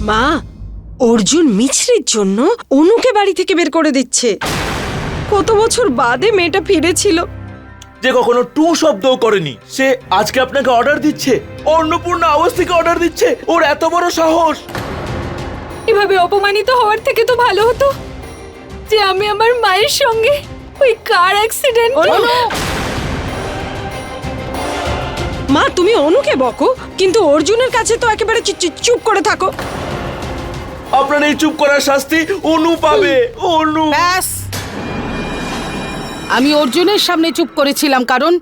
মা, অর্জুন মিছরির জন্য অনুকে বাড়ি থেকে বের করে দিচ্ছে। কত বছর বাদে মেয়েটা ফিরেছিল। যে কখনো টু শব্দও করেনি, সে আজকে আপনাকে অর্ডার দিচ্ছে, অন্নপূর্ণা আওয়াজ থেকে অর্ডার দিচ্ছে। ওর এত বড় সাহস! এভাবে অপমানিত হওয়ার থেকে তো ভালো হতো যে আমি আমার মায়ের সঙ্গে ওই কার অ্যাক্সিডেন্ট। মা, তুমি অনুকে বকো, কিন্তু অর্জুনের কাছে তো একেবারে চুপ করে থাকো। আপনার এই চুপ করার শাস্তি অনু পাবে। অনু। ব্যাস, আমি অর্জুনের সামনে চুপ করেছিলাম কারণ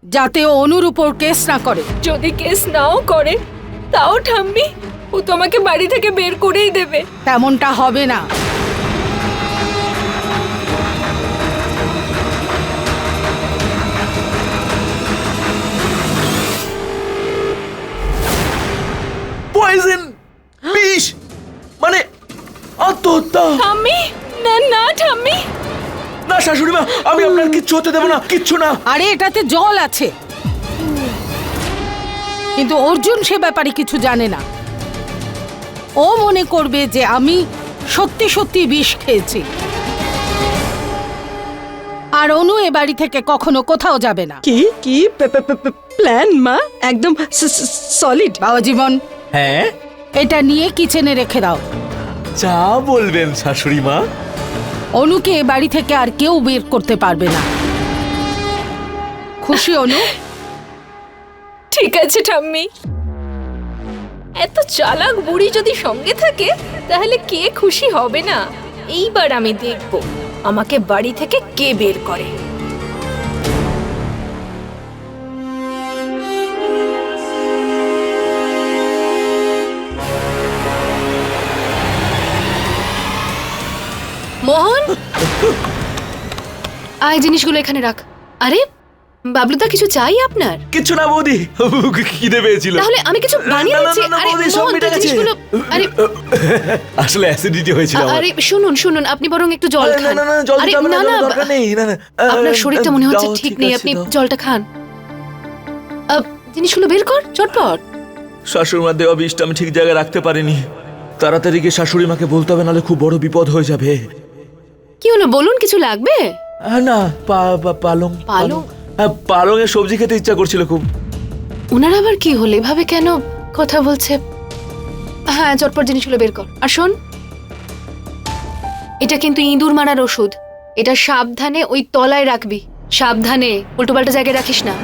যাতে ও অনুর উপর কেস না করে। যদি কেস নাও করে তাও ঠাম্মি, ও তো আমাকে বাড়ি থেকে বের করেই দেবে। তেমনটা হবে না। পয়জন, বিষ, মানে আত্মহত্যা। ঠাম্মি, না না ঠাম্মি। না শাশুড়ি মা, আমি আপনার কিচ্ছু হতে দেবো না, কিচ্ছু না। আরে এটাতে জল আছে, কিন্তু অর্জুন সে ব্যাপারে কিছু জানে না। ও মনে করবে যে আমি সত্যি সত্যি বিষ খেয়েছি। আর অনু এ বাড়ি থেকে কখনো কোথাও যাবে না। কি কি প্ল্যান মা? একদম সলিড। বাবা জীবন, হ্যাঁ, এটা নিয়ে কিচেনে রেখে দাও। যা বলবেন শাশুড়ি মা। অনুকে এ বাড়ি থেকে আর কেউ বের করতে পারবে না। খুশি অনু? ঠিক আছে ঠাম্মি। এত চালাক বুড়ি যদি সঙ্গে থাকে তাহলে কে খুশি হবে না? এইবার আমি দেখব আমাকে বাড়ি থেকে কে বের করে। মোহন, আয় জিনিসগুলো এখানে রাখ। আরে বাবলুদা, কিছু চাই আপনার? কিচ্ছু না বৌদি, খিদে পেয়েছিল। তাহলে আমি কিছু বানিয়ে দিচ্ছি। আরে মোহন, তো জিনিসগুলো, আরে আসলে অ্যাসিডিটি হয়েছিল আমার। আরে শুনুন, আপনি বরং একটু জল না খান। না না, জল আরে দিতে হবে না, না না, দরকার নেই। না না, আপনার শরীরটা মনে হচ্ছে দাও, ঠিক নেই, আছে, আপনি দাও। জলটা খান। জিনিসগুলো বের কর চটপট। শাশুড়ি মার দেওয়া বিষটা আমি ঠিক জায়গায় রাখতে পারিনি। তাড়াতাড়ি গিয়ে শাশুড়ি মাকে বলতে হবে, নাহলে খুব বড় বিপদ হয়ে যাবে। কি হলো বলুন, কিছু লাগবে? না, পালং। পালং? হ্যাঁ, পালংয়ের সবজি খেতে ইচ্ছা করছিল খুব। ওনার আবার কি হলো, এভাবে কেন কথা বলছে? হ্যাঁ, চটপট জিনিসগুলো বের কর। আর শোন, এটা কিন্তু ইঁদুর মারার ওষুধ। এটা সাবধানে ওই তলায় রাখবি, সাবধানে, উল্টোপাল্টা জায়গায় রাখিস না।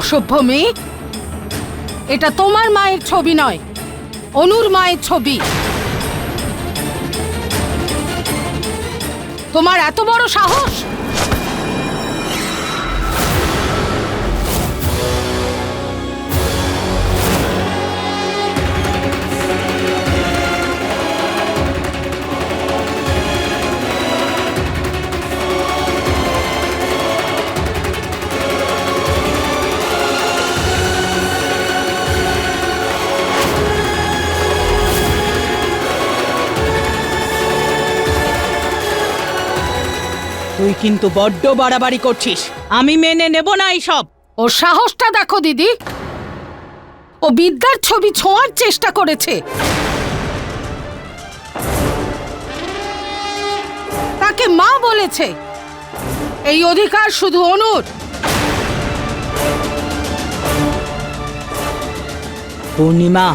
অসভ্য মেয়ে, এটা তোমার মায়ের ছবি নয়, অনুর মায়ের ছবি। তোমার এত বড় সাহস! তুই কিন্তু বড্ড বাড়াবাড়ি করছিস। আমি মেনে নেব না এইসব। ওর সাহসটা দেখো দিদি, ও বিদ্যার ছবি ছোঁয়ার চেষ্টা করেছে। তাকে মা বলেছে। এই অধিকার শুধু অনুর। পূর্ণিমা,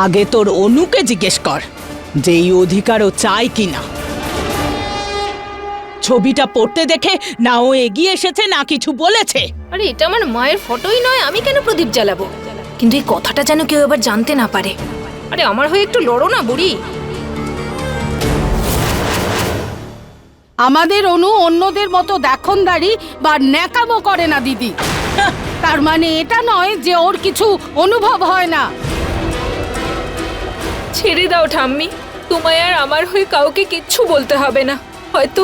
আগে তোর অনুকে জিজ্ঞেস কর যে এই অধিকার ও চায় কিনা। ছবিটা পড়তে দেখে না ও এগিয়ে এসেছে না কিছু বলেছে। আরে এটা আমার মায়ের ফটোই নয়, আমি কেন প্রদীপ জ্বালাবো? কিন্তু এই কথাটা যেন কেউ এবার জানতে না পারে। আরে আমার হয়ে একটু লড়ো না বুড়ি। আমাদের অনু অন্যদের মতো দেখনদারি বা ন্যাকামো করে না দিদি। তার মানে এটা নয় যে ওর কিছু অনুভব হয় না। ছেড়ে দাও ঠাম্মি, তোমায় আর আমার হয়ে কাউকে কিচ্ছু বলতে হবে না। হয়তো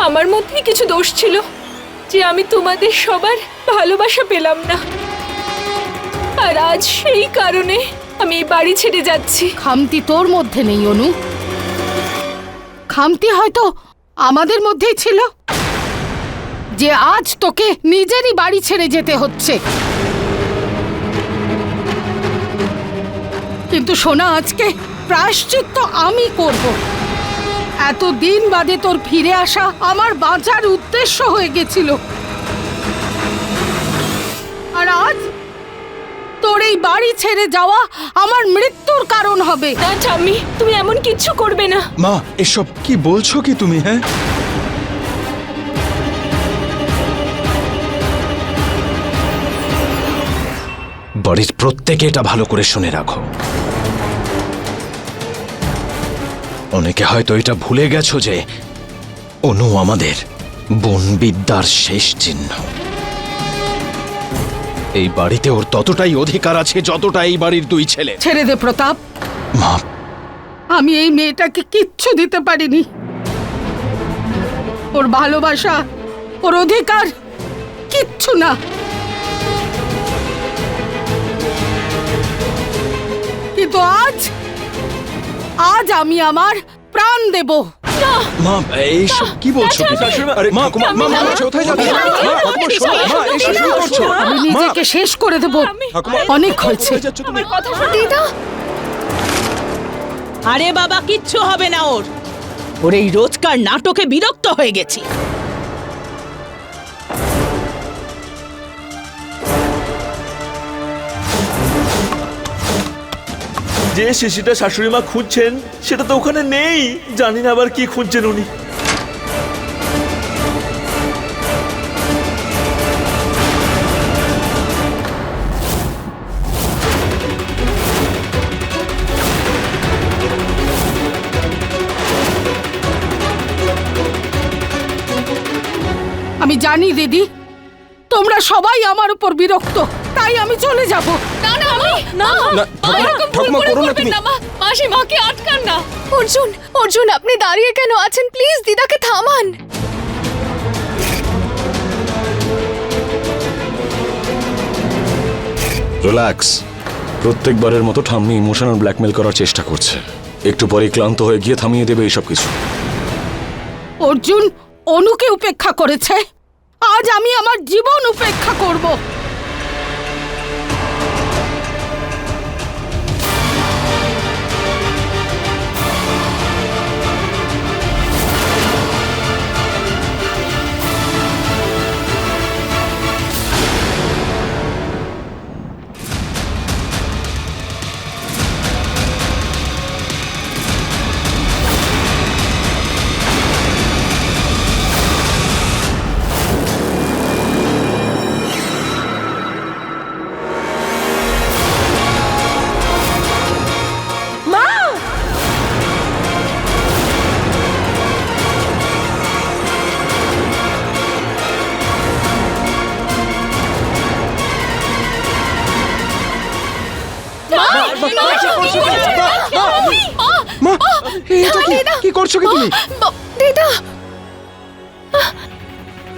আমার মধ্যেই কিছু দোষ ছিল যে আমি তোমাদের সবার ভালোবাসা পেলাম না, আর আজ সেই কারণে আমি এই বাড়ি ছেড়ে যাচ্ছি। খামতি তোর মধ্যে নেই অনু, খামতি হয়তো আমাদের মধ্যেই ছিল যে আজ তোকে নিজেরই বাড়ি ছেড়ে যেতে হচ্ছে। কিন্তু সোনা, আজকে প্রায়শ্চিত্ত আমি করব। এতদিন বাদে তোর ফিরে আসা আমার বাঁচার উদ্দেশ্য হয়ে গেছিল, আর আজ তোর এই বাড়ি ছেড়ে যাওয়া আমার মৃত্যুর কারণ হবে। না ঠাম্মি, তুমি এমন কিচ্ছু করবে না। মা, এসব কি বলছো কি তুমি? হ্যাঁ, বাড়ির প্রত্যেকে এটা ভালো করে শুনে রাখো। অনেকে হয়তো এটা ভুলে গেছো যে অনু আমাদের বোন বিদ্যার শেষ চিহ্ন। এই বাড়িতে ওর ততটাই অধিকার আছে যতটা এই বাড়ির দুই ছেলে। ছেড়ে দে প্রতাপ, মা, আমি এই মেয়েটাকে কিচ্ছু দিতে পারিনি। ওর ভালোবাসা, ওর অধিকার কিচ্ছু না। কিন্তু আজ আমি আমার প্রাণ দেব। মা, এইসব কি বলছো? আরে মা, মা, মা, কোথায় যাচ্ছ? মা, ঠাকুমা, শোনো, মা, এইসব কি করছো? আমি নিজেকে শেষ করে দেব। অনেক হয়েছে। কোথায় যাচ্ছ তুমি? দিদা, আরে বাবা, কিচ্ছু হবে না ওর। ওর এই রোজকার নাটকে বিরক্ত হয়ে গেছি। যে শিশিটা শাশুড়ি মা খুঁজছেন সেটা তো ওখানে নেই। জানি না আবার কি খুঁজছেন উনি। আমি জানি দিদি, তোমরা সবাই আমার উপর বিরক্ত, তাই আমি চলে যাব। না না, আমি না, না, ঠাকুমা, করো না তুমি। মাসি মাকে আটকান না। অর্জুন, অর্জুন, আপনি দাঁড়িয়ে কেন আছেন? প্লিজ দিদাকে থামান। রিল্যাক্স। প্রত্যেকবারের মতো ঠাম্মি ইমোশনাল ব্ল্যাকমেল করার চেষ্টা করছে। একটু পরে ক্লান্ত হয়ে গিয়ে থামিয়ে দেবে এইসব কিছু। অর্জুন অনুকে উপেক্ষা করেছে, আজ আমি আমার জীবন উপেক্ষা করব। মা, এটা কি করছো কি তুমি?